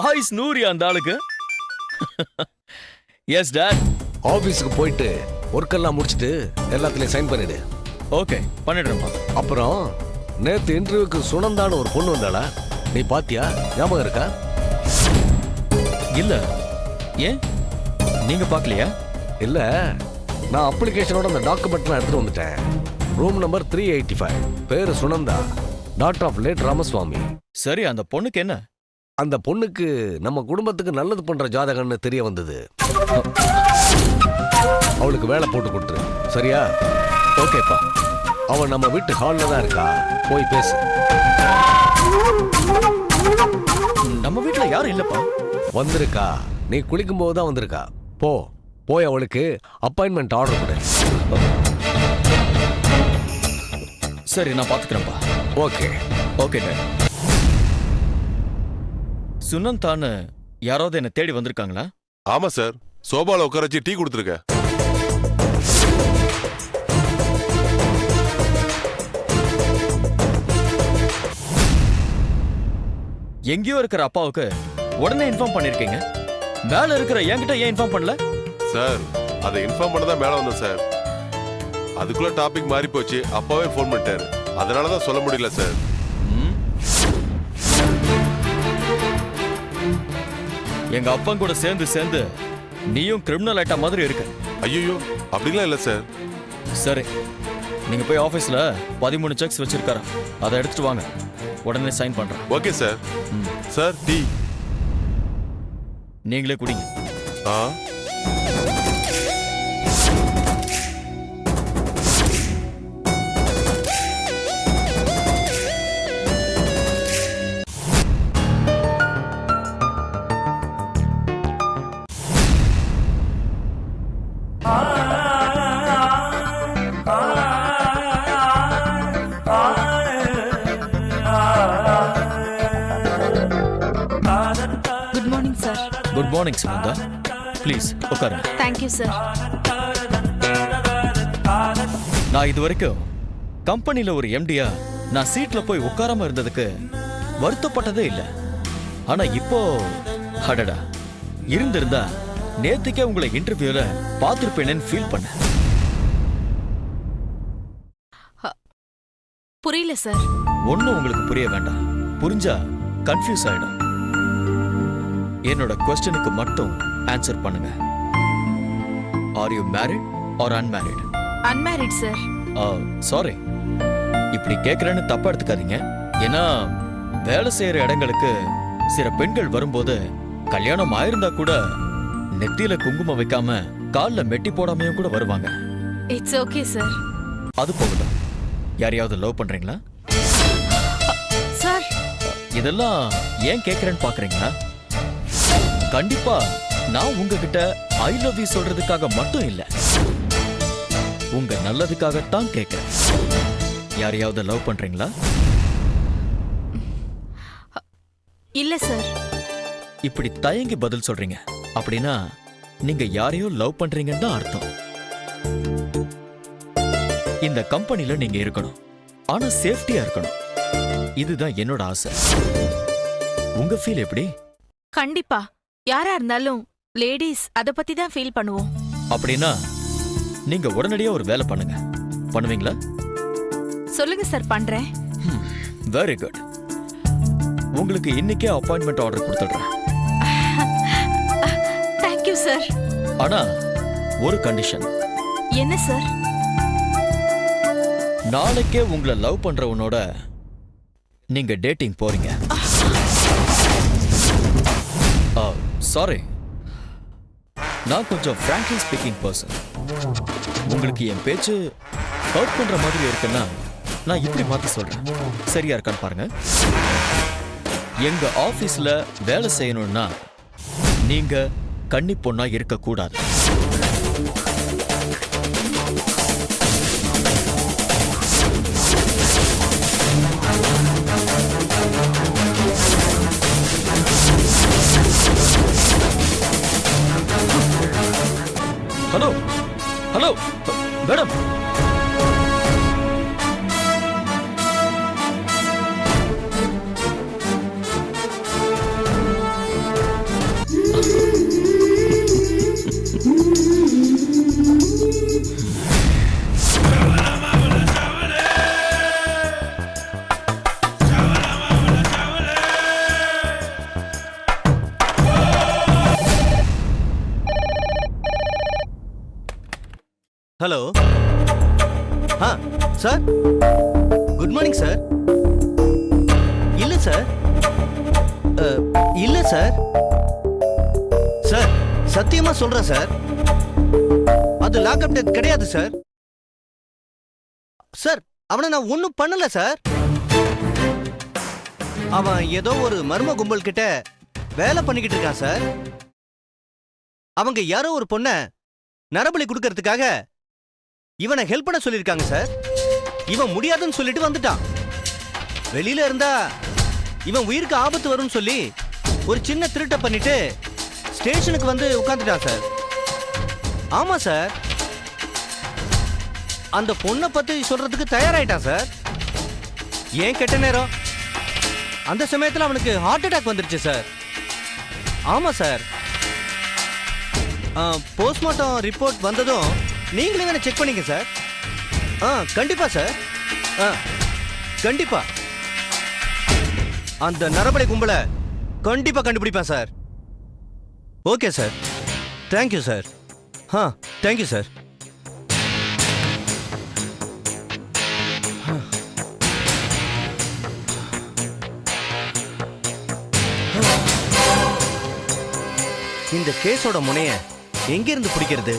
ஆயுஸ் நூறு அந்த ஆளுக்கு. Yes dad. ஆபீஸ்க்கு போயிட்டு ஒர்க் எல்லாம் முடிச்சிட்டு எல்லாத்துலயும் சைன் பண்ணிடு. ஓகே பண்ணிடுறேன்ப்பா. அப்புறம் நேத்து இன்டர்வியூக்கு சுனந்தான்னு ஒரு பொண்ணு வந்தாளா, நீ பாத்தியா? ஞாபகம் இருக்கா? இல்ல, ஏன் நீங்க பாக்கலையா? இல்ல, நான் அப்ளிகேஷனோட அந்த டாக்குமெண்ட்லாம் எடுத்துட்டு வந்துட்டேன். Room number 385. பேரு Sunanda, daughter of late Ramaswamy. சரி, அந்த பொண்ணுக்கு என்ன? அந்த பொண்ணுக்கு நம்ம குடும்பத்துக்கு நல்லது பண்ற ஜாதகம்னு தெரிய வந்தது. அவளுக்கு வேலை போட்டு கொடுத்துரு, சரியா? ஓகேப்பா. அவள் நம்ம வீட்டு ஹால்ல தான் இருக்கா, போய் பேசு. நம்ம வீட்டுல யாரும் இல்லப்பா. வந்திருக்கா, நீ குளிக்கும் போது தான் வந்திருக்கா. போய் அவளுக்கு அப்பாயின்மெண்ட் ஆர்டர் கொடு. சரி, நான் பாத்துக்கிறேன்ப்பா. Okay okay dad. சுனந்தான்னு யாராவது என்ன தேடி வந்திருக்காங்களா? ஆமா சார், சோபால உட்கார வச்சு டீ கொடுத்துருக்க. எங்கேயோ இருக்கிற அப்பாவுக்கு உடனே இன்ஃபார்ம் பண்ணிருக்கீங்க. மேல இருக்கிற என்கிட்ட ஏன் இன்ஃபார்ம் பண்ணல? சார், அதை இன்ஃபார்ம் பண்ண தான் மேல வந்தேன் சார். அதுக்குள்ள டாபிக் மாறி போச்சு, அப்பாவே ஃபோன் பண்ணிட்டாரு. அதனாலதான் சொல்ல முடியல சார். எங்க அப்பன் கூட சேர்ந்து நீயும் கிரிமினல் ஐட்டா மாதிரி இருக்கு. ஐயோ, அப்படிலாம் இல்ல சார். சரி, நீங்க போய் ஆபீஸ்ல 13 செக்ஸ் வச்சிருக்காரா, அதை எடுத்துட்டு வாங்க. உடனே சைன் பண்றேன். Okay sir. சார், டீ நீங்களே குடிங்க. ஆ, good morning sir. Good morning Sunanda. Please உட்காருங்க. Thank you sir. நான் இது வரைக்கும் கம்பெனில ஒரு எம்டியா நான் சீட்ல போய் உட்காராம இருந்ததுக்கு வருத்தப்பட்டதே இல்லை. ஆனா இப்போ அடடா, இருந்திருந்தா நேத்துக்கே உங்களை இன்டர்வியூல பார்த்திருப்பேன்னு ஃபீல் பண்ண. புரியல சார். ஒன்னும் உங்களுக்கு புரிய வேண்டாம். புரிஞ்சா கன்ஃபியூஸ் ஆயிடும். என்னோட क्वेश्चனுக்கு மட்டும் ஆன்சர் பண்ணுங்க. Are you married R unmarried? Unmarried sir. Sorry, இப்படி கேட்கறேன்னு தப்பா எடுத்துக்காதீங்க. ஏன்னா வேலை செய்யற இடங்களுக்கு சில பெண்கள் வரும்போது கல்யாணம் ஆயிருந்தா கூட நெத்தியில குங்குமம் வைக்காம கால்ல மெட்டி போடாமையும் கூட வருவாங்க. It's okay sir. அது போகட்டும், யாரையாவது லவ் பண்றீங்களா? சார், இதெல்லாம் ஏன் கேட்கறேன்னு பாக்குறீங்களா? கண்டிப்பா நான் உங்ககிட்ட ஐ லவ் யூ சொல்றதுக்காக மட்டும் இல்ல, உங்க நல்லதுக்காகத்தான் கேட்கிறேன். யாரையாவது லவ் பண்றீங்களா? இல்ல சார். இப்படி தயங்கி பதில் சொல்றீங்க அப்படின்னா நீங்க யாரையோ லவ் பண்றீங்கன்னு தான் அர்த்தம். இந்த கம்பெனில நீங்க இருக்கணும், ஆனா சேஃப்டியா இருக்கணும். இதுதான் என்னோட ஆசை. உங்க ஃபீல் எப்படி? கண்டிப்பா யாரா இருந்தாலும் லேடிஸ் அத பத்தி தான் ஃபீல் பண்ணுவோம். அப்படின்னா நீங்க உடனடியா ஒரு வேலை பண்ணுங்க. பண்ணுவீங்களா? சொல்லுங்க சார், பண்றேன். Very good. உங்களுக்கு இன்னைக்கே அப்பாயின்மெண்ட் ஆர்டர் கொடுத்துடுறேன். Thank you sir. ஆனா ஒரு கண்டிஷன். என்ன சார்? நாளைக்கே உங்களை லவ் பண்றவனோட நீங்க டேட்டிங் போறீங்க. சாரி, நான் கொஞ்சம் frankly speaking person. உங்களுக்கு என் பேச்சு ஹர்ட் பண்ற மாதிரி இருக்குன்னா நான் இப்படி மாத்தி சொல்றேன். சரியா இருக்கான்னு பாருங்க. எங்க ஆபீஸ்ல வேலை செய்யணும்னா நீங்க கன்னி பொண்ணா இருக்க கூடாது. Hello hello madam, sir good morning sir. இல்ல சார், இல்ல சார். சார் சத்தியமா சொல்றேன் சார், அது லாக்அப் டெத் கிடையாது சார். சார் அவனை நான் ஒன்னும் பண்ணல சார். அவன் ஏதோ ஒரு மர்ம கும்பல் கிட்ட வேலை பண்ணிக்கிட்டு இருக்கான் சார். அவங்க யாரோ ஒரு பொண்ண நரபலி கொடுக்கறதுக்காக இவனை ஹெல்ப் பண்ண சொல்லியிருக்காங்க சார். இவன் முடியாதுன்னு சொல்லிட்டு வந்துட்டான். வெளியில இருந்தா இவன் உயிருக்கு ஆபத்து வரும்னு சொல்லி ஒரு சின்ன திருட்ட பண்ணிட்டு ஸ்டேஷனுக்கு வந்து உட்காந்துட்டான் சார். ஆமா சார், அந்த பொண்ணை பத்தி சொல்றதுக்கு தயாராயிட்டான் சார். ஏன் கெட்ட நேரம், அந்த சமயத்துல அவனுக்கு ஹார்ட் அட்டாக் வந்துருச்சு சார். ஆமா சார், போஸ்ட்மார்ட்டம் ரிப்போர்ட் வந்ததும் நீங்களே வேணா செக் பண்ணிக்க சார். கண்டிப்பா சார், கண்டிப்பா அந்த நரபலி கும்பலை கண்டிப்பா கண்டுபிடிப்பேன் sir. Okay sir, thank you sir. Thank you sir. இந்த கேஸோட முனைய எங்கிருந்து பிடிக்கிறது?